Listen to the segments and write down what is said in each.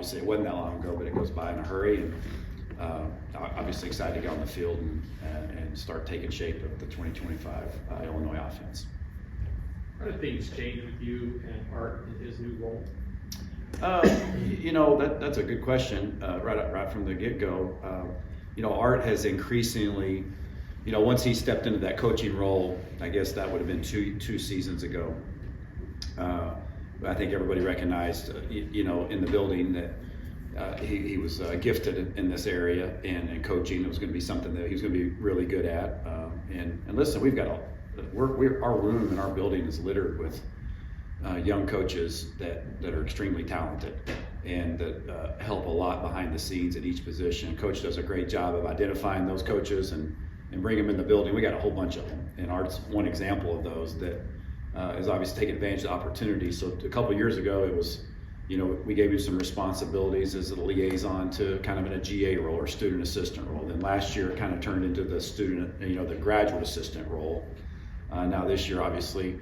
obviously it wasn't that long ago, but it goes by in a hurry. And obviously excited to get on the field and start taking shape of the 2025 Illinois offense. How did things change with you and Art in his new role? That's a good question. Right from the get-go, Art has increasingly, once he stepped into that coaching role, I guess that would have been two seasons ago. I think everybody recognized, in the building that he was gifted in this area and coaching. It was going to be something that he was going to be really good at. And listen, we've got our room in our building is littered with young coaches that are extremely talented and that help a lot behind the scenes at each position. Coach does a great job of identifying those coaches and bring them in the building. We got a whole bunch of them, and Art's one example of those that is obviously taking advantage of the opportunity. So a couple of years ago, it was, we gave him some responsibilities as a liaison to kind of in a GA role or student assistant role. Then last year, it kind of turned into the student, the graduate assistant role. Now this year, obviously,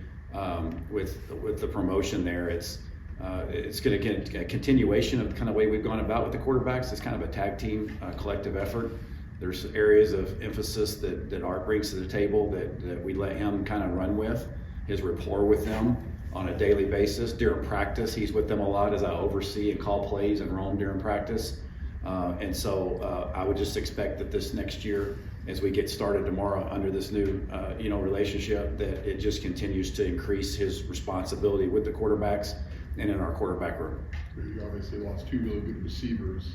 with the promotion there, it's going to get a continuation of the kind of way we've gone about with the quarterbacks. It's kind of a tag team, collective effort. There's areas of emphasis that Art brings to the table that we let him kind of run with. His rapport with them on a daily basis. During practice, he's with them a lot as I oversee and call plays and roam during practice. And so I would just expect that this next year, as we get started tomorrow under this new relationship, that it just continues to increase his responsibility with the quarterbacks and in our quarterback room. You obviously lost two really good receivers.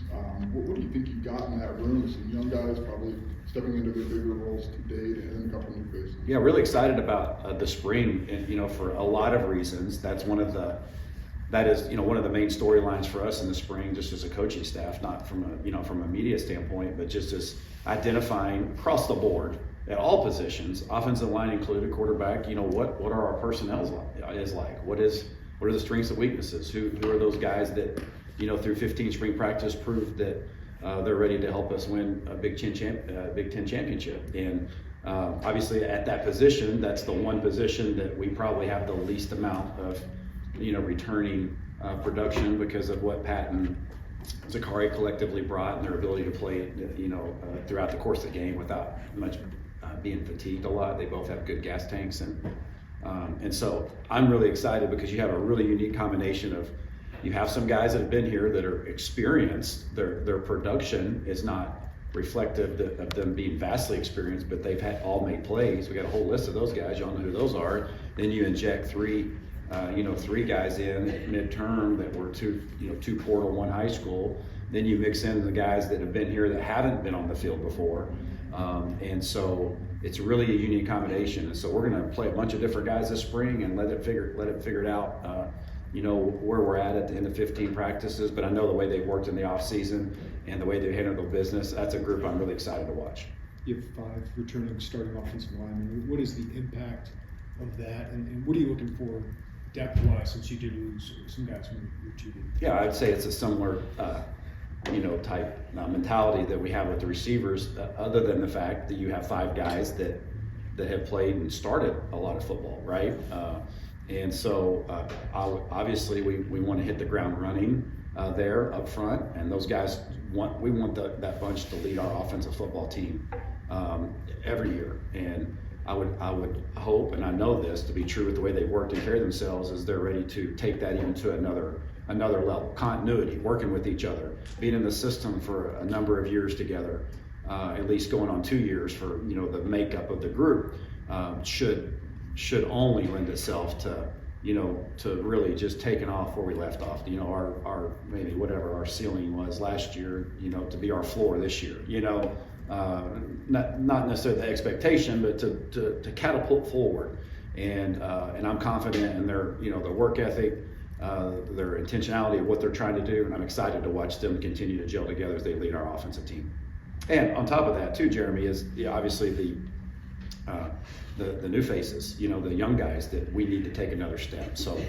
What do you think you've got in that room? Some young guys probably stepping into their bigger roles to date, and a couple new faces. Yeah, really excited about the spring, and for a lot of reasons. That is one of the main storylines for us in the spring, just as a coaching staff, not from a media standpoint, but just as identifying across the board at all positions, offensive line included, quarterback. What are our personnel is like? What are the strengths and weaknesses? Who are those guys that through 15 spring practice proved that they're ready to help us win a Big Ten championship? And obviously at that position, that's the one position that we probably have the least amount of returning production because of what Pat and Zakari collectively brought and their ability to play throughout the course of the game without much being fatigued a lot. They both have good gas tanks, and so I'm really excited because you have a really unique combination of, you have some guys that have been here that are experienced. Their production is not reflective of them being vastly experienced, but they've all made plays. We got a whole list of those guys. You all know who those are. Then you inject three guys in at midterm that were two portal, one high school. Then you mix in the guys that have been here that haven't been on the field before. And so it's really a unique combination. And so we're going to play a bunch of different guys this spring and let it figure it out, where we're at the end of 15 practices. But I know the way they've worked in the off season and the way they've handled the business, that's a group I'm really excited to watch. You have 5 returning starting offensive linemen. What is the impact of that? And what are you looking for depth-wise, since you did lose some guys from your 2 team? Yeah, I'd say it's a similar type mentality that we have with the receivers, other than the fact that you have 5 guys that have played and started a lot of football, right? And so obviously we want to hit the ground running there up front, and those guys we want that bunch to lead our offensive football team every year. And I would hope, and I know this to be true with the way they've worked and carried themselves, is they're ready to take that even to another level. Continuity, working with each other, being in the system for a number of years together, at least going on 2 years for the makeup of the group, should only lend itself to really just taking off where we left off. Our maybe whatever our ceiling was last year, to be our floor this year. Not necessarily the expectation, but to catapult forward. And I'm confident in their their work ethic, their intentionality of what they're trying to do, and I'm excited to watch them continue to gel together as they lead our offensive team. And on top of that too, Jeremy, is obviously the new faces, the young guys that we need to take another step. So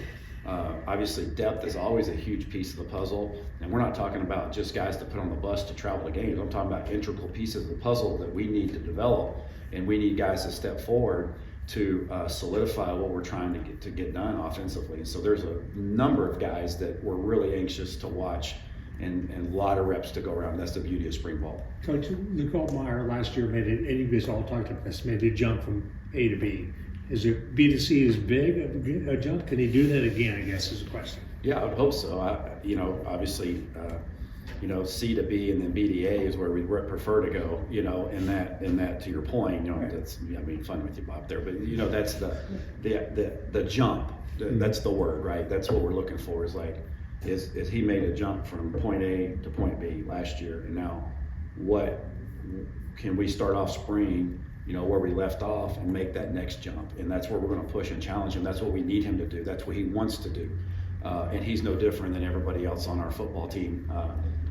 obviously depth is always a huge piece of the puzzle, and we're not talking about just guys to put on the bus to travel to games. I'm talking about integral pieces of the puzzle that we need to develop, and we need guys to step forward to solidify what we're trying to get done offensively. So there's a number of guys that we're really anxious to watch and a lot of reps to go around. That's the beauty of spring ball. Coach, Luke Altmaier last year made it, and you guys all talked about this, made a jump from A to B. Is it B to C is big a jump? Can he do that again, I guess, is the question. Yeah, I would hope so. Obviously, C to B and then B to A is where we prefer to go. In that to your point, that's being fun with you, Bob, there, but that's the jump. That's the word, right? That's what we're looking for. Is he made a jump from point A to point B last year, and now what can we start off spring? Where we left off and make that next jump. And that's where we're going to push and challenge him. That's what we need him to do. That's what he wants to do. And he's no different than everybody else on our football team.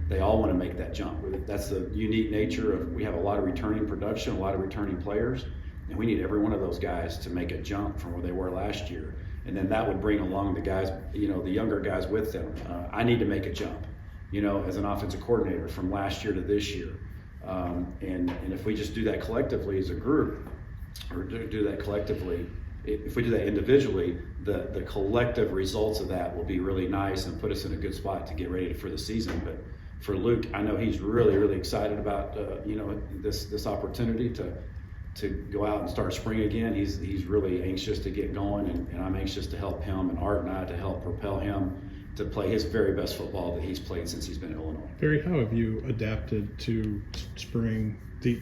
They all want to make that jump. That's the unique nature of, we have a lot of returning production, a lot of returning players, and we need every one of those guys to make a jump from where they were last year. And then that would bring along the guys, the younger guys with them. I need to make a jump, as an offensive coordinator from last year to this year. And if we just do that collectively as a group, or do that collectively, if we do that individually, the collective results of that will be really nice and put us in a good spot to get ready for the season. But for Luke, I know he's really, really excited about this opportunity to go out and start spring again. He's really anxious to get going, and I'm anxious to help him, and Art and I to help propel him to play his very best football that he's played since he's been in Illinois. Barry, how have you adapted to spring, the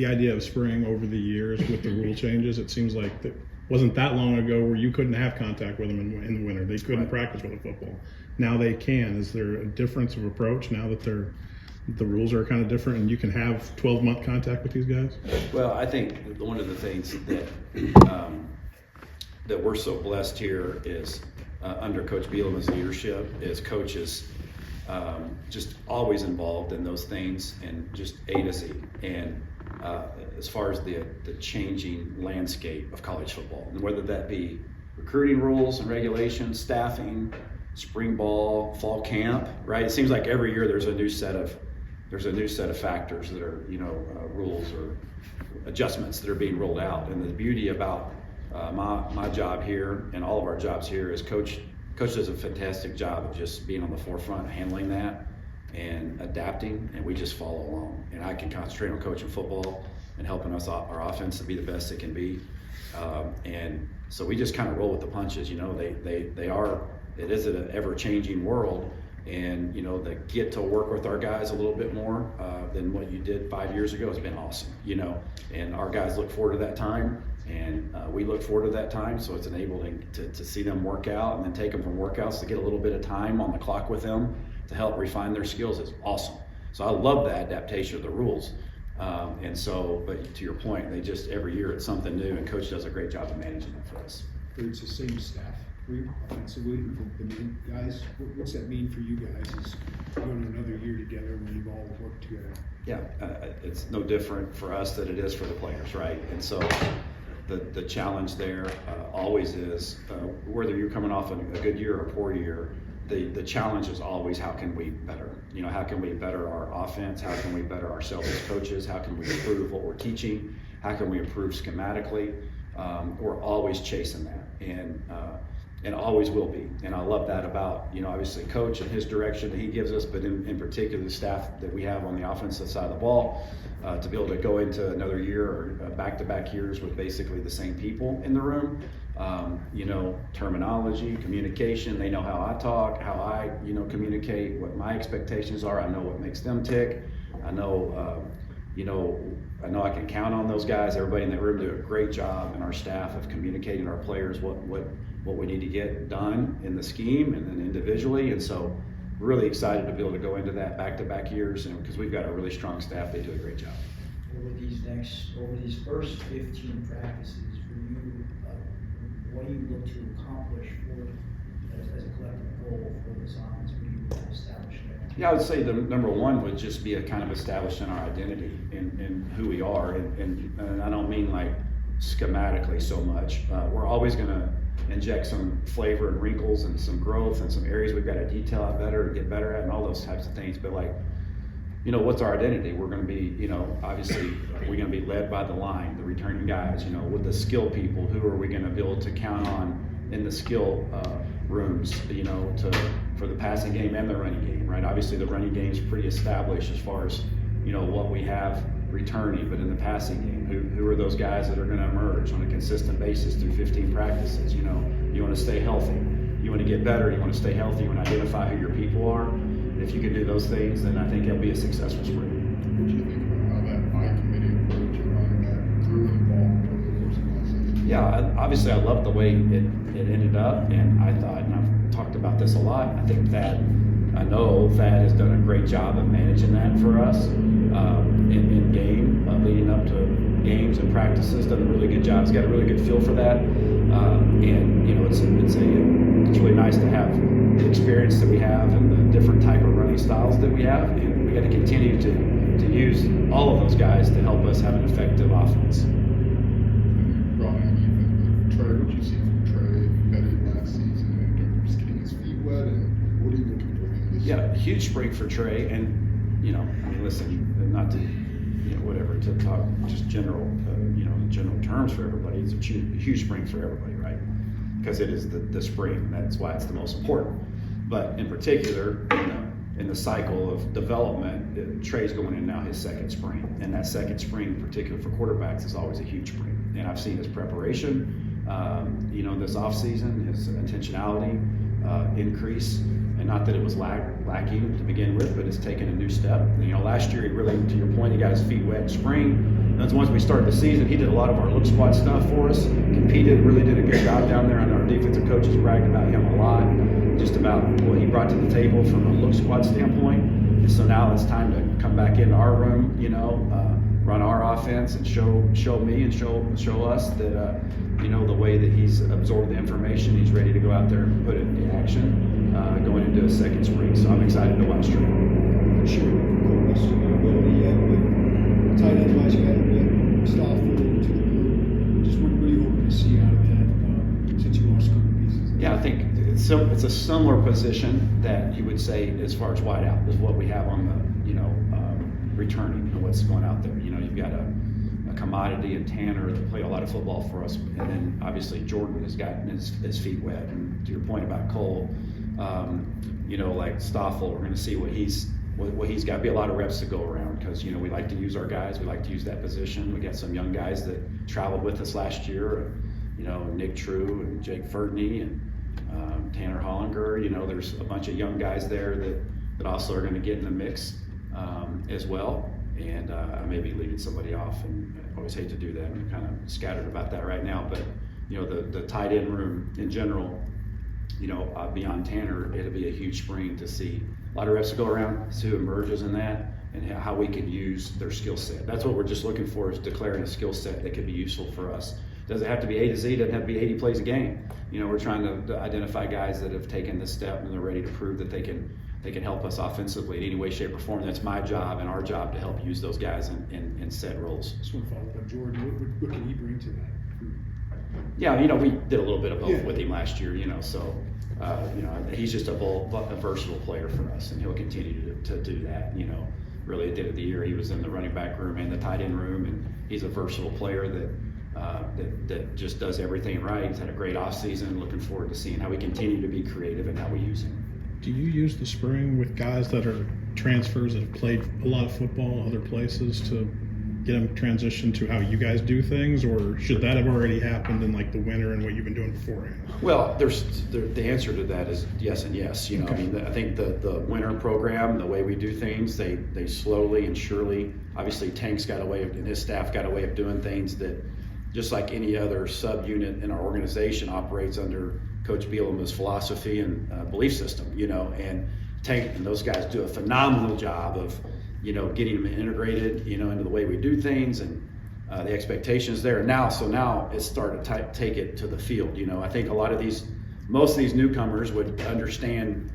idea of spring over the years with the rule changes? It seems like that wasn't that long ago where you couldn't have contact with them in the winter. They couldn't practice with a football. Now they can. Is there a difference of approach now that the rules are kind of different and you can have 12-month contact with these guys? Well, I think one of the things that we're so blessed here is under Coach Bielema's leadership, is Coach is just always involved in those things and just A to Z. And as far as the changing landscape of college football, and whether that be recruiting rules and regulations, staffing, spring ball, fall camp, right? It seems like every year there's a new set of factors that are rules or adjustments that are being rolled out. And the beauty about my job here and all of our jobs here is Coach does a fantastic job of just being on the forefront, handling that and adapting, and we just follow along. And I can concentrate on coaching football and helping our offense to be the best it can be. And so we just kind of roll with the punches. It is an ever-changing world, and they get to work with our guys a little bit more than what you did 5 years ago has been awesome. And our guys look forward to that time, and we look forward to that time. So it's enabling to see them work out, and then take them from workouts to get a little bit of time on the clock with them to help refine their skills is awesome. So I love that adaptation of the rules. But to your point, they just every year it's something new, and Coach does a great job of managing that for us. It's the same staff for you offensively, the main guys. What's that mean for you guys as going another year together when you've all worked together? Yeah, it's no different for us than it is for the players, right? And so the challenge there always is, whether you're coming off a good year or a poor year, the challenge is always how can we better? How can we better our offense? How can we better ourselves as coaches? How can we improve what we're teaching? How can we improve schematically? We're always chasing that, and always will be. And I love that about, obviously Coach and his direction that he gives us, but in particular the staff that we have on the offensive side of the ball, to be able to go into another year or back-to-back years with basically the same people in the room. Terminology, communication, they know how I talk, how I, communicate, what my expectations are. I know what makes them tick. I know I can count on those guys. Everybody in that room do a great job, and our staff of communicating to our players what we need to get done in the scheme and then individually. And so really excited to be able to go into that back-to-back years, and because we've got a really strong staff, they do a great job. Over these first 15 practices for you, what do you look to accomplish as a collective goal for this offense? What do you establish there? Yeah, I would say the number one would just be a kind of establishing our identity in who we are, and I don't mean like schematically so much. We're always going to inject some flavor and wrinkles and some growth and some areas we've got to detail out better and get better at and all those types of things. But what's our identity? We're going to be, obviously we're going to be led by the line, the returning guys, with the skill people. Who are we going to be able to count on in the skill rooms, for the passing game and the running game, right? Obviously, the running game is pretty established as far as, what we have returning, but in the passing game, who are those guys that are going to emerge on a consistent basis through 15 practices? You want to stay healthy. You want to get better. You want to stay healthy. You want to identify who your people are. And if you can do those things, then I think it'll be a successful spring. What do you think about how that high committee approach and running that grew involved over the course of last season? Yeah, obviously I love the way it ended up, and I thought, and I've talked about this a lot, I think I know Thad has done a great job of managing that for us in game, leading up to games and practices, done a really good job. He's got a really good feel for that, and it's really nice to have the experience that we have and the different type of running styles that we have, and we got to continue to use all of those guys to help us have an effective offense. Brought in even Trey. What did you see from Trey embedded last season in terms of just getting his feet wet, and what are you looking for him this Yeah, season? huge spring for Trey, and listen, not to whatever, to talk just general in general terms for everybody. It's a huge spring for everybody, right? Because it is the spring. That's why it's the most important. But in particular, in the cycle of development, Trey's going in now his second spring, and that second spring, in particular for quarterbacks, is always a huge spring. And I've seen his preparation, this off season, his intentionality increase. And not that it was lacking to begin with, but it's taken a new step. Last year, he really, to your point, he got his feet wet in spring. That's once we started the season, he did a lot of our look squad stuff for us, competed, really did a good job down there. And our defensive coaches bragged about him a lot, just about what he brought to the table from a look squad standpoint. And so now it's time to come back into our room, run our offense and show me and show us that, the way that he's absorbed the information, he's ready to go out there and put it into action. Going into a second spring, so I'm excited to watch Trey. Not sure Cole's ability yet, but tight end wise, you had Stoffel to the group. Just what are you hoping to see out of that since you lost a couple pieces? Yeah, I think it's a similar position that you would say as far as wideout is what we have on the returning and what's going out there. You've got a commodity and Tanner that played a lot of football for us, and then obviously Jordan has gotten his feet wet. And to your point about Cole, like Stoffel, we're going to see what he's got. Be a lot of reps to go around because we like to use our guys. We like to use that position. We got some young guys that traveled with us last year. Nick True and Jake Ferdiney and Tanner Hollinger. There's a bunch of young guys there that also are going to get in the mix as well. And I may be leaving somebody off, and I always hate to do that. I'm kind of scattered about that right now. But the tight end room in general, beyond Tanner, it'll be a huge spring to see a lot of reps to go around, see who emerges in that, and how we can use their skill set. That's what we're just looking for, is declaring a skill set that could be useful for us. Doesn't have to be A to Z, doesn't have to be 80 plays a game. We're trying to identify guys that have taken this step and they're ready to prove that they can help us offensively in any way, shape, or form. That's my job and our job to help use those guys in set roles. Just want to follow up on Jordan. What can he bring to that? Yeah, we did a little bit of both with him last year, so he's just a versatile player for us, and he'll continue to do that. Really at the end of the year, he was in the running back room and the tight end room, and he's a versatile player that just does everything right. He's had a great offseason. Looking forward to seeing how we continue to be creative and how we use him. Do you use the spring with guys that are transfers that have played a lot of football other places to get them transitioned to how you guys do things, or should that have already happened in like the winter and what you've been doing beforehand? Well, the answer to that is yes and yes. I think the winter program, the way we do things, they slowly and surely. Obviously, Tank's got a way of, and his staff got a way of doing things that, just like any other subunit in our organization, operates under Coach Bielema's philosophy and belief system. And Tank and those guys do a phenomenal job of getting them integrated, into the way we do things and the expectations there. And now it's started to take it to the field. I think most of these newcomers would understand,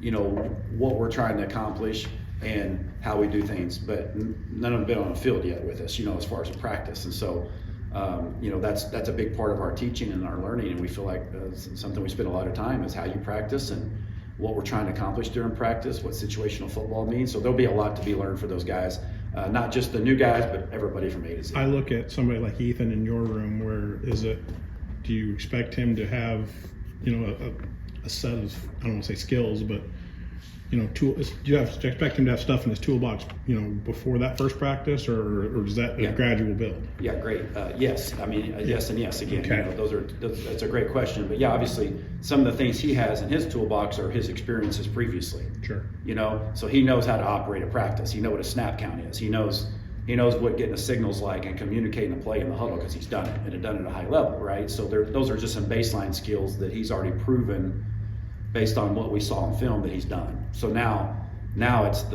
what we're trying to accomplish and how we do things, but none of them been on the field yet with us, as far as a practice. And so, that's a big part of our teaching and our learning. And we feel like something we spend a lot of time is how you practice and what we're trying to accomplish during practice, what situational football means. So there'll be a lot to be learned for those guys, not just the new guys, but everybody from A to Z. I look at somebody like Ethan in your room. Do you expect him to have, a set of, I don't want to say skills, but do you expect him to have stuff in his toolbox, before that first practice, or is that a gradual build? Yeah, great. Yes, I mean, yes and yes again. Okay. That's a great question. But yeah, obviously, some of the things he has in his toolbox are his experiences previously. Sure. So he knows how to operate a practice. He knows what a snap count is. He knows what getting a signal's like and communicating a play in the huddle because he's done it and had done it at a high level, right? So those are just some baseline skills that he's already proven based on what we saw on film that he's done. So now it's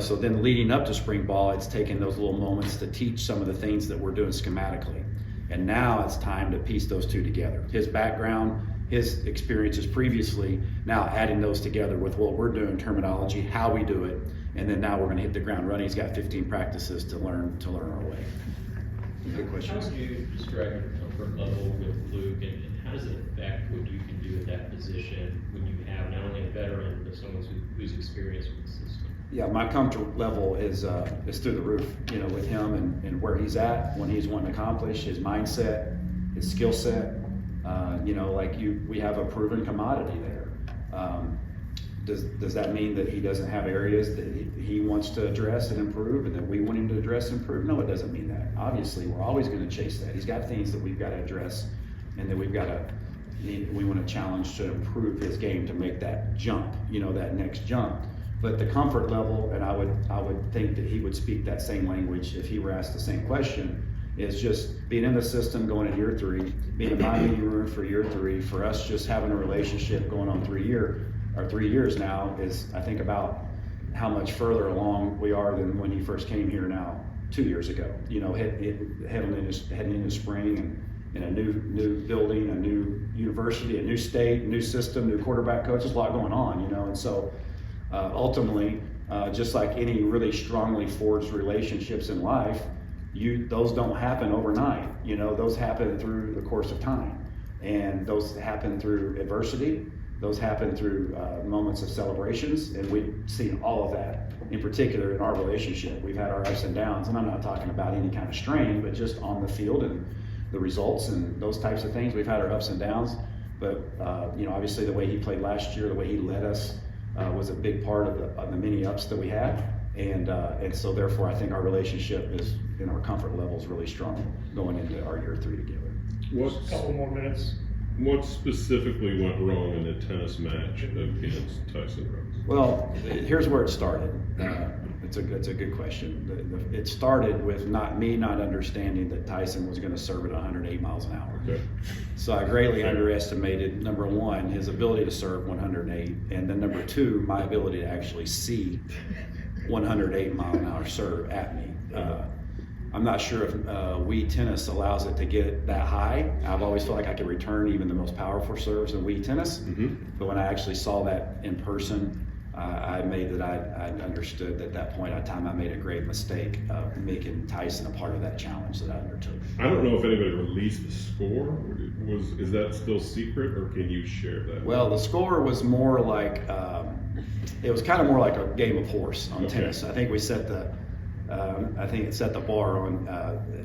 so then leading up to spring ball, it's taking those little moments to teach some of the things that we're doing schematically. And now it's time to piece those two together. His background, his experiences previously, now adding those together with what we're doing, terminology, how we do it, and then now we're gonna hit the ground running. He's got 15 practices to learn our way. Good How questions. would you describe your comfort level with Luke, and how does it affect what you can do at that position when you have not only a veteran, but someone who's experienced with the system? Yeah, my comfort level is through the roof, with him and where he's at, when he's wanting to accomplish, his mindset, his skill set. We have a proven commodity there. Does that mean that he doesn't have areas that he wants to address and improve and that we want him to address and improve? No, it doesn't mean that. Obviously, we're always going to chase that. He's got things that we've got to address and that we want to challenge to improve his game to make that jump, that next jump. But the comfort level, and I would think that he would speak that same language if he were asked the same question, is just being in the system going into year 3, being in my meeting room for year 3, for us just having a relationship going on 3 years now is, I think, about how much further along we are than when he first came here now 2 years ago. Heading into spring and in a new building, a new university, a new state, new system, new quarterback coach. There's a lot going on, and so ultimately, just like any really strongly forged relationships in life, those don't happen overnight. Those happen through the course of time, and those happen through adversity. Those happen through moments of celebrations, and we've seen all of that, in particular in our relationship. We've had our ups and downs, and I'm not talking about any kind of strain, but just on the field and the results and those types of things. We've had our ups and downs, but obviously the way he played last year, the way he led us was a big part of the many ups that we had, and so therefore I think our relationship is, our comfort level is really strong going into our year 3 together. Couple more minutes. What specifically went wrong in the tennis match against Tyson Rhodes? Well, here's where it started. It's a good question. It started with me not understanding that Tyson was going to serve at 108 miles an hour. Okay. So I greatly underestimated, number 1, his ability to serve 108, and then number 2, my ability to actually see 108 mile an hour serve at me. I'm not sure if Wii tennis allows it to get that high. I've always felt like I could return even the most powerful serves in Wii tennis. But when I actually saw that in person, I understood at that point in time I made a grave mistake of making Tyson a part of that challenge that I undertook. I don't know if anybody released the score. Is that still secret, or can you share that? Well, the score was more like it was kind of more like a game of horse on tennis. I think it set the bar on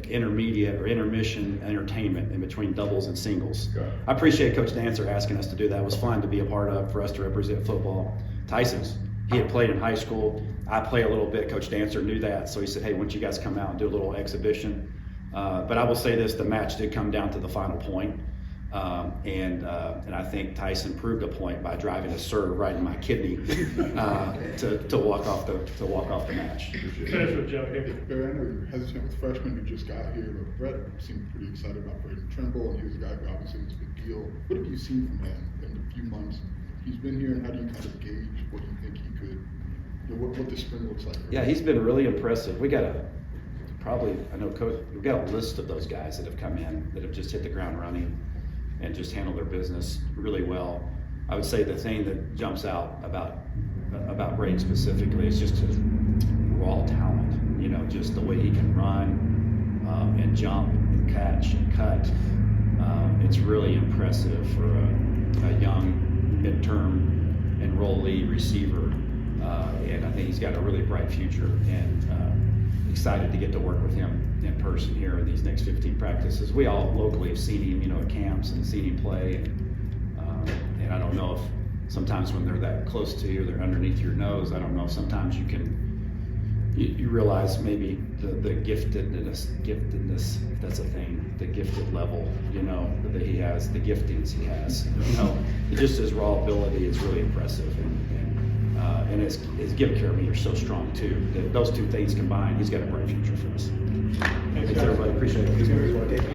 intermediate or intermission entertainment in between doubles and singles. I appreciate Coach Dancer asking us to do that. It was fun to be a part of, for us to represent football. He had played in high school. I play a little bit. Coach Dancer knew that, so he said, hey, why don't you guys come out and do a little exhibition? But I will say this, the match did come down to the final point. And I think Tyson proved a point by driving a serve right in my kidney to walk off the match. Finish with Joe. Barry, I know you're hesitant with freshmen who just got here, but Brett seemed pretty excited about Braden Trimble, and he was a guy who obviously was a big deal. What have you seen from him in the few months he's been here, and how do you kind of gauge what you think he could, what this spring looks like? Yeah, he's been really impressive. We got we've got a list of those guys that have come in that have just hit the ground running and just handle their business really well. I would say the thing that jumps out about Braden specifically is just his raw talent. Just the way he can run and jump and catch and cut. It's really impressive for a young midterm enrollee receiver, and I think he's got a really bright future. And excited to get to work with him in person here in these next 15 practices. We all locally have seen him, at camps and seen him play, And I don't know if sometimes when they're that close to you, they're underneath your nose, I don't know, sometimes you realize maybe the giftedness, if that's a thing, the gifted level, you know, that he has, the giftings he has, you know, just his raw ability is really impressive, and his give care meter is so strong too. That those two things combined, he's got a bright future for us. Thanks everybody, appreciate it.